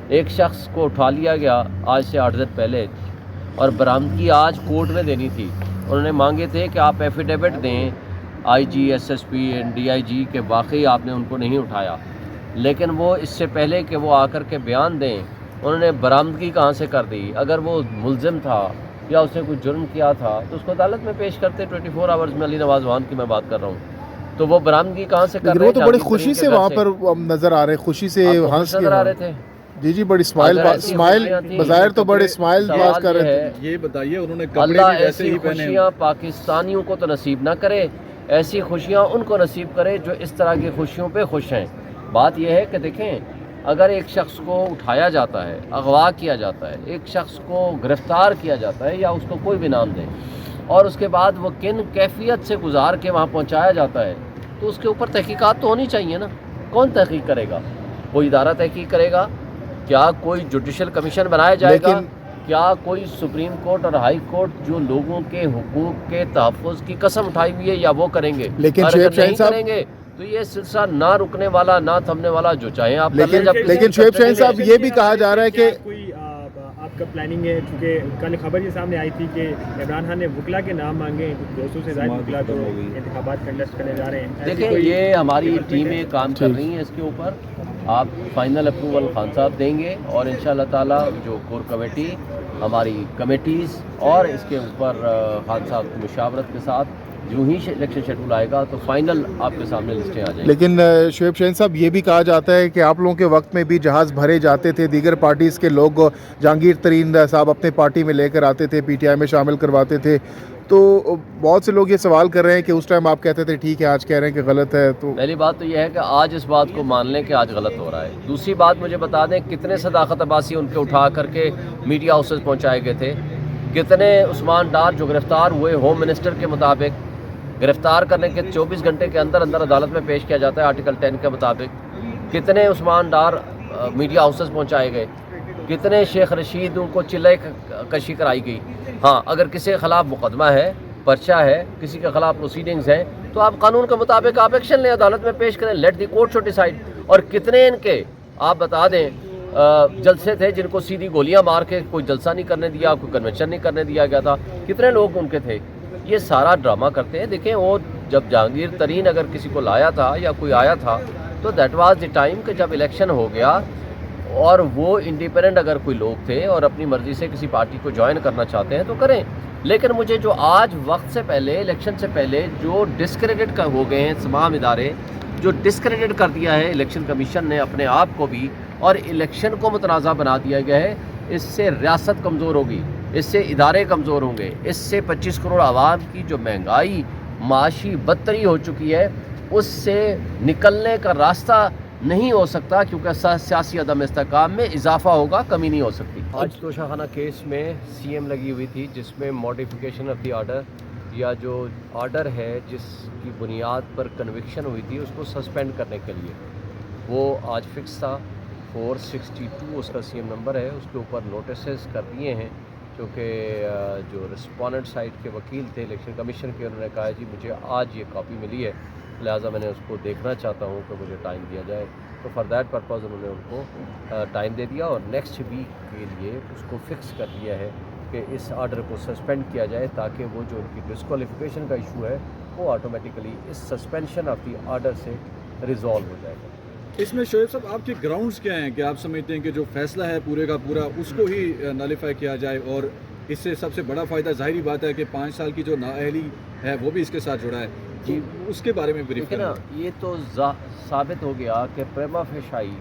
ایک شخص کو اٹھا لیا گیا آج سے 8 دن پہلے اور برآمدگی آج کورٹ میں دینی تھی. انہوں نے مانگے تھے کہ آپ ایفیڈیوٹ دیں I G S S P D I G کہ واقعی آپ نے ان کو نہیں اٹھایا. لیکن وہ اس سے پہلے کہ وہ آ کر کے بیان دیں انہوں نے برآمدگی کہاں سے کر دی. اگر وہ ملزم تھا یا اس نے کوئی جرم کیا تھا تو اس کو عدالت میں پیش کرتے 24 آورز میں. علی نواز وان کی میں بات کر رہا ہوں. تو وہ برآمدگی کہاں سے کر لیکن رہے وہ ہیں؟ تو بڑی جہانگیر خوشی ترین کے سے گھر وہاں سے. پر نظر آ رہے ہیں، خوشی سے آپ کو ہنس خوش کے. نظر آ رہے تھے؟ جی بڑی اسمائل اگر ایسی اسمائل خوشیاں تھیں بظاہر تو بڑے اسمائل باز سوال کر یہ رہے تھے. ہے یہ بتائیے انہوں نے کپڑے اللہ بھی ویسے ایسی ہی پہنے خوشیاں پاکستانیوں کو تو نصیب نہ کرے، ایسی خوشیاں ان کو نصیب کرے جو اس طرح کی خوشیوں پہ خوش ہیں. بات یہ ہے کہ دیکھیں اگر ایک شخص کو اٹھایا جاتا ہے، اغوا کیا جاتا ہے، ایک شخص کو گرفتار کیا جاتا ہے یا اس کو کوئی بھی نام دیں اور اس کے بعد وہ کن کیفیت سے گزار کے وہاں پہنچایا جاتا ہے تو اس کے اوپر تحقیقات تو ہونی چاہیے نا. کون تحقیق کرے گا؟ کوئی ادارہ تحقیق کرے گا؟ کیا کوئی جوڈیشل کمیشن بنایا جائے گا؟ لیکن کیا کوئی سپریم کورٹ اور ہائی کورٹ جو لوگوں کے حقوق کے تحفظ کی قسم اٹھائی ہوئی ہے یا وہ کریں گے؟ لیکن اور شعیب اگر شاہین نہیں صاحب کریں گے تو یہ سلسلہ نہ رکنے والا نہ تھمنے والا، جو چاہیں آپ کر لیں. لیکن شعیب شاہین صاحب یہ بھی کہا جا رہا ہے کہ کوئی آپ کا پلاننگ ہے، چونکہ کل خبر یہ سامنے آئی تھی کہ عمران خان نے وکلا کے نام مانگے، 200 سے زائد وکلا جو انتخابات کنڈسٹ کرنے جا رہے ہیں. دیکھیں یہ ہماری ٹیمیں کام کر رہی ہیں اس کے اوپر. آپ فائنل اپروول خان صاحب دیں گے اور انشاءاللہ تعالیٰ جو کور کمیٹی ہماری کمیٹیز اور اس کے اوپر خان صاحب کی مشاورت کے ساتھ جو ہی الیکشن شیڈول آئے گا تو فائنل آپ کے سامنے لسٹیں آ جائیں گی. لیکن شعیب شاہین صاحب یہ بھی کہا جاتا ہے کہ آپ لوگوں کے وقت میں بھی جہاز بھرے جاتے تھے، دیگر پارٹیز کے لوگ جہانگیر ترین صاحب اپنے پارٹی میں لے کر آتے تھے، پی ٹی آئی میں شامل کرواتے تھے. تو بہت سے لوگ یہ سوال کر رہے ہیں کہ اس ٹائم آپ کہتے تھے ٹھیک ہے، آج کہہ رہے ہیں کہ غلط ہے. تو پہلی بات تو یہ ہے کہ آج اس بات کو مان لیں کہ آج غلط ہو رہا ہے. دوسری بات مجھے بتا دیں کتنے صداقت عباسی ان کے اٹھا کر کے میڈیا ہاؤسز پہنچائے گئے تھے؟ کتنے عثمان ڈار جو گرفتار ہوئے ہوم منسٹر کے مطابق گرفتار کرنے کے 24 گھنٹے کے اندر اندر عدالت میں پیش کیا جاتا ہے آرٹیکل 10 کے مطابق. کتنے عثمان ڈار میڈیا ہاؤسز پہنچائے گئے؟ کتنے شیخ رشید ان کو چلے کشی کرائی گئی؟ ہاں اگر کسی کے خلاف مقدمہ ہے، پرچہ ہے، کسی کے خلاف پروسیڈنگز ہیں تو آپ قانون کے مطابق آپ ایکشن لیں، عدالت میں پیش کریں. Let the court show decide. اور کتنے ان کے آپ بتا دیں جلسے تھے جن کو سیدھی گولیاں مار کے کوئی جلسہ نہیں کرنے دیا، کوئی کنونشن نہیں کرنے دیا گیا تھا. کتنے لوگ ان کے تھے؟ یہ سارا ڈرامہ کرتے ہیں. دیکھیں وہ جب جہانگیر ترین اگر کسی کو لایا تھا یا کوئی آیا تھا تو دیٹ واز دی ٹائم کہ جب الیکشن ہو گیا اور وہ انڈیپینڈنٹ اگر کوئی لوگ تھے اور اپنی مرضی سے کسی پارٹی کو جوائن کرنا چاہتے ہیں تو کریں. لیکن مجھے جو آج وقت سے پہلے الیکشن سے پہلے جو ڈسکریڈٹ ہو گئے ہیں تمام ادارے، جو ڈسکریڈٹ کر دیا ہے الیکشن کمیشن نے اپنے آپ کو بھی اور الیکشن کو متنازع بنا دیا گیا ہے، اس سے ریاست کمزور ہوگی، اس سے ادارے کمزور ہوں گے، اس سے 25 کروڑ عوام کی جو مہنگائی معاشی بدتری ہو چکی ہے اس سے نکلنے کا راستہ نہیں ہو سکتا، کیونکہ سیاسی عدم استحکام میں اضافہ ہوگا، کمی نہیں ہو سکتی. آج توشہ خانہ کیس میں سی ایم لگی ہوئی تھی جس میں ماڈیفیکیشن آف دی آرڈر یا جو آرڈر ہے جس کی بنیاد پر کنوکشن ہوئی تھی اس کو سسپینڈ کرنے کے لیے وہ آج فکس تھا. 462 اس کا سی ایم نمبر ہے. اس کے اوپر نوٹسز کر دیے ہیں کیونکہ جو رسپونڈنٹ سائٹ کے وکیل تھے الیکشن کمیشن کے، انہوں نے کہا جی مجھے آج یہ کاپی ملی ہے لہٰذا میں نے اس کو دیکھنا چاہتا ہوں کہ مجھے ٹائم دیا جائے. تو فار دیٹ پرپز انہوں نے ان کو ٹائم دے دیا اور نیکسٹ ویک کے لیے اس کو فکس کر دیا ہے کہ اس آرڈر کو سسپینڈ کیا جائے تاکہ وہ جو ان کی ڈسکوالیفیکیشن کا ایشو ہے وہ آٹومیٹیکلی اس سسپینشن آف دی آرڈر سے ریزالو ہو جائے گا. اس میں شعیب صاحب آپ کے گراؤنڈز کیا ہیں کہ آپ سمجھتے ہیں کہ جو فیصلہ ہے پورے کا پورا اس کو ہی نالیفائی کیا جائے؟ اور اس سے سب سے بڑا فائدہ ظاہری بات ہے کہ 5 سال کی جو نااہلی ہے وہ بھی اس کے ساتھ جڑا ہے. جی اس کے بارے میں بریف نا یہ تو ثابت ہو گیا کہ پریما فیشائی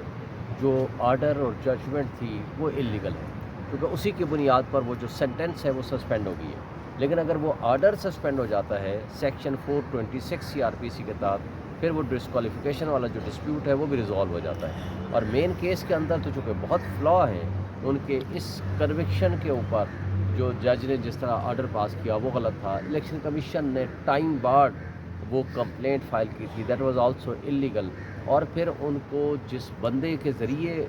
جو آرڈر اور ججمنٹ تھی وہ انلیگل ہے کیونکہ اسی کی بنیاد پر وہ جو سینٹنس ہے وہ سسپینڈ ہو گئی ہے. لیکن اگر وہ آرڈر سسپینڈ ہو جاتا ہے سیکشن 426 سی آر پی سی کے تحت پھر وہ ڈسکوالیفیکیشن والا جو ڈسپیوٹ ہے وہ بھی ریزالو ہو جاتا ہے. اور مین کیس کے اندر تو چونکہ بہت فلا ہیں ان کے اس کنوکشن کے اوپر جو جج نے جس طرح آرڈر پاس کیا وہ غلط تھا. الیکشن کمیشن نے ٹائم بعد وہ کمپلینٹ فائل کی تھی دیٹ واز آلسو انلیگل. اور پھر ان کو جس بندے کے ذریعے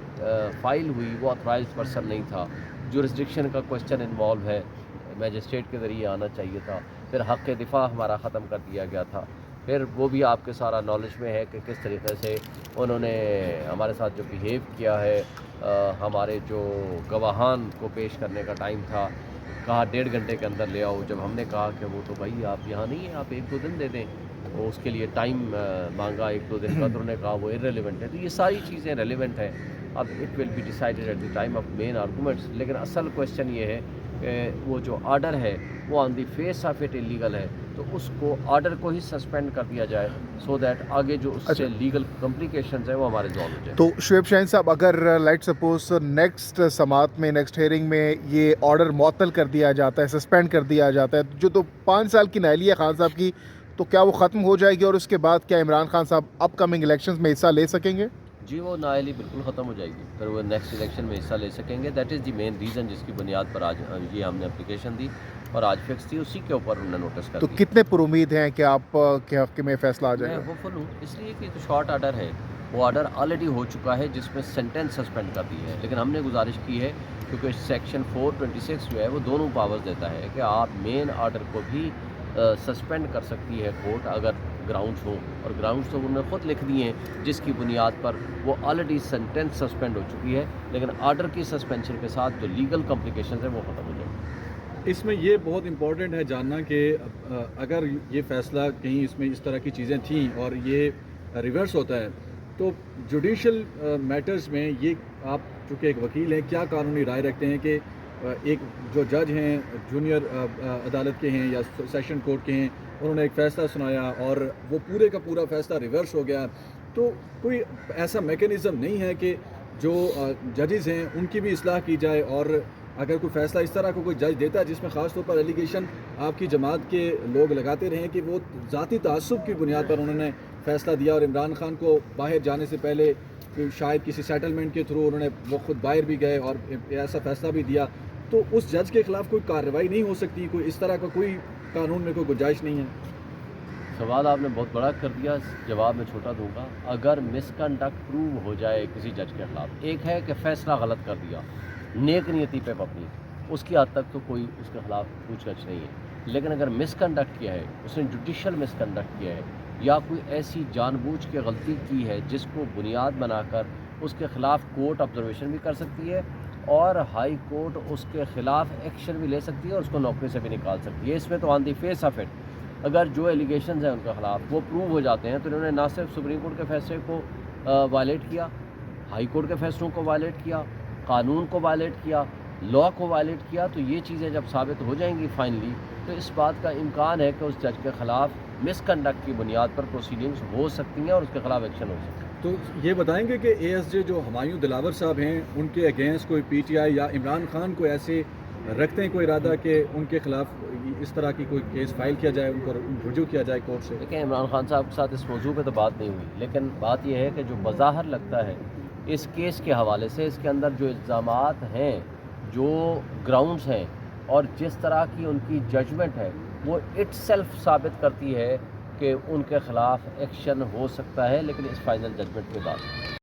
فائل ہوئی وہ آتھرائزڈ پرسن نہیں تھا. جورسڈکشن کا کوسچن انوالو ہے، میجسٹریٹ کے ذریعے آنا چاہیے تھا. پھر حق دفاع ہمارا ختم کر دیا گیا تھا. پھر وہ بھی آپ کے سارا نالج میں ہے کہ کس طریقے سے انہوں نے ہمارے ساتھ جو بیہیو کیا ہے. ہمارے جو گواہان کو پیش کرنے کا ٹائم تھا, کہا 1.5 گھنٹے کے اندر لے آؤ. جب ہم نے کہا کہ وہ تو بھائی آپ یہاں نہیں ہیں, آپ 1-2 دن دے دیں, اس کے لیے ٹائم مانگا 1-2 دن کا, تو انہوں نے کہا وہ irrelevant ہے. تو یہ ساری چیزیں ریلیونٹ ہیں. اب it will be decided at the time of main arguments. لیکن اصل کویشچن یہ ہے کہ وہ جو آرڈر ہے وہ on the face of it illegal ہے, تو اس کو آرڈر کو ہی سسپینڈ کر دیا جائے, سو دیٹ آگے جو اس سے لیگل کمپلیکیشنز ہیں وہ ہمارے ریزالو ہو جائیں. تو شعیب شاہین صاحب, اگر لیٹ سپوز نیکسٹ سماعت میں, نیکسٹ ہیئرنگ میں یہ آرڈر معطل کر دیا جاتا ہے, سسپینڈ کر دیا جاتا ہے, جو تو 5 سال کی نااہلی ہے خان صاحب کی, تو کیا وہ ختم ہو جائے گی, اور اس کے بعد کیا عمران خان صاحب اپ کمنگ الیکشنز میں حصہ لے سکیں گے؟ جی, وہ نااہلی بالکل ختم ہو جائے گی, پھر وہ نیکسٹ الیکشن میں حصہ لے سکیں گے. That is the main reason جس کی بنیاد پر آج یہ ہم نے اپلیکیشن دی اور آج فکس تھی, اسی کے اوپر انہوں نے نوٹس کر تو دی. کتنے پر امید ہیں کہ آپ کے حق میں فیصلہ آ جائے میں گا؟ ہوپفل ہوں, اس لیے کہ تو شارٹ آرڈر ہے, وہ آرڈر آلریڈی ہو چکا ہے جس میں سینٹینس سسپینڈ کر دی ہے. لیکن ہم نے گزارش کی ہے, کیونکہ سیکشن 426 جو ہے وہ دونوں پاورز دیتا ہے کہ آپ مین آرڈر کو بھی سسپینڈ کر سکتی ہے کورٹ اگر گراؤنڈس ہوں, اور گراؤنڈس تو انہوں نے خود لکھ دیے ہیں جس کی بنیاد پر وہ آلریڈی سینٹینس سسپینڈ ہو چکی ہے. لیکن آرڈر کی سسپینشن کے ساتھ جو لیگل کمپلیکیشنز ہیں وہ ختم ہو جائیں گے. اس میں یہ بہت امپورٹنٹ ہے جاننا کہ اگر یہ فیصلہ کہیں اس میں اس طرح کی چیزیں تھیں اور یہ ریورس ہوتا ہے, تو جوڈیشل میٹرز میں یہ آپ چونکہ ایک وکیل ہیں, کیا قانونی رائے رکھتے ہیں کہ ایک جو جج ہیں جونیئر عدالت کے ہیں یا سیشن کورٹ کے ہیں, انہوں نے ایک فیصلہ سنایا اور وہ پورے کا پورا فیصلہ ریورس ہو گیا, تو کوئی ایسا میکینزم نہیں ہے کہ جو ججز ہیں ان کی بھی اصلاح کی جائے, اور اگر کوئی فیصلہ اس طرح کو کوئی جج دیتا ہے جس میں خاص طور پر ایلیگیشن آپ کی جماعت کے لوگ لگاتے رہے کہ وہ ذاتی تعصب کی بنیاد پر انہوں نے فیصلہ دیا, اور عمران خان کو باہر جانے سے پہلے شاید کسی سیٹلمنٹ کے تھرو انہوں نے وہ خود باہر بھی گئے اور ایسا فیصلہ بھی دیا, تو اس جج کے خلاف کوئی کارروائی نہیں ہو سکتی؟ کوئی اس طرح کا کوئی قانون میں کوئی گنجائش نہیں ہے؟ سوال آپ نے بہت بڑا کر دیا, جواب میں چھوٹا دوں گا. اگر مس کنڈکٹ پروو ہو جائے کسی جج کے خلاف, ایک ہے کہ فیصلہ غلط کر دیا, نیک نیتی پہ مبنی, اس کی حد تک تو کوئی اس کے خلاف پوچھ گچھ نہیں ہے. لیکن اگر مس کنڈکٹ کیا ہے, اس نے جوڈیشل مس کنڈکٹ کیا ہے, یا کوئی ایسی جان بوجھ کے غلطی کی ہے جس کو بنیاد بنا کر اس کے خلاف کورٹ آبزرویشن بھی کر سکتی ہے, اور ہائی کورٹ اس کے خلاف ایکشن بھی لے سکتی ہے, اور اس کو نوکری سے بھی نکال سکتی ہے. اس میں تو آن دی فیس آف اٹ اگر جو ایلیگیشنز ہیں ان کے خلاف وہ پروو ہو جاتے ہیں, تو انہوں نے نہ صرف سپریم کورٹ کے فیصلے کو وائلیٹ کیا, ہائی کورٹ کے فیصلوں کو وائلیٹ کیا, قانون کو وائلیٹ کیا, لا کو وائلیٹ کیا. تو یہ چیزیں جب ثابت ہو جائیں گی فائنلی, تو اس بات کا امکان ہے کہ اس جج کے خلاف مس کنڈکٹ کی بنیاد پر پروسیڈنگز ہو سکتی ہیں اور اس کے خلاف ایکشن ہو سکتا ہے. تو یہ بتائیں گے کہ اے ایس جے جو ہمایوں دلاور صاحب ہیں, ان کے اگینسٹ کوئی پی ٹی آئی یا عمران خان کو ایسے رکھتے ہیں کوئی ارادہ کہ ان کے خلاف اس طرح کی کوئی کیس فائل کیا جائے, ان کو رجوع کیا جائے کورٹ سے؟ دیکھیں, عمران خان صاحب کے ساتھ اس موضوع پہ تو بات نہیں ہوئی, لیکن بات یہ ہے کہ جو بظاہر لگتا ہے اس کیس کے حوالے سے, اس کے اندر جو الزامات ہیں, جو گراؤنڈز ہیں, اور جس طرح کی ان کی ججمنٹ ہے, وہ اٹ سیلف ثابت کرتی ہے کہ ان کے خلاف ایکشن ہو سکتا ہے, لیکن اس فائنل ججمنٹ کے بعد.